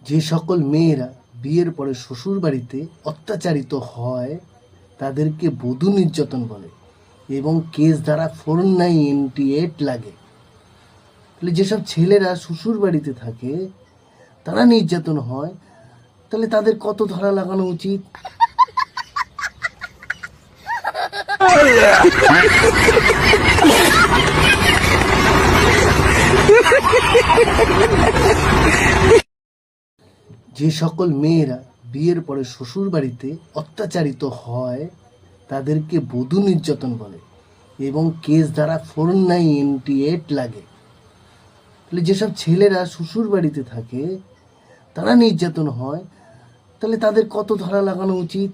যে সকল মেয়েরা বিয়ের পরে শ্বশুর বাড়িতে অত্যাচারিত হয় তাদেরকে বধূ নির্যাতন বলে এবং কেস ধারা 4988 লাগে। তাহলে যেসব ছেলেরা শ্বশুর বাড়িতে থাকে তারা নির্যাতন হয়, তাহলে তাদের কত ধারা লাগানো উচিত? যে সকল মেয়েরা বিয়ের পরে শ্বশুর বাড়িতে অত্যাচারিত হয় তাদেরকে বধূ নির্যাতন বলে এবং কেস ধারা 4988 লাগে। তাহলে যেসব ছেলেরা শ্বশুর বাড়িতে থাকে তারা নির্যাতন হয়, তাহলে তাদের কত ধারা লাগানো উচিত?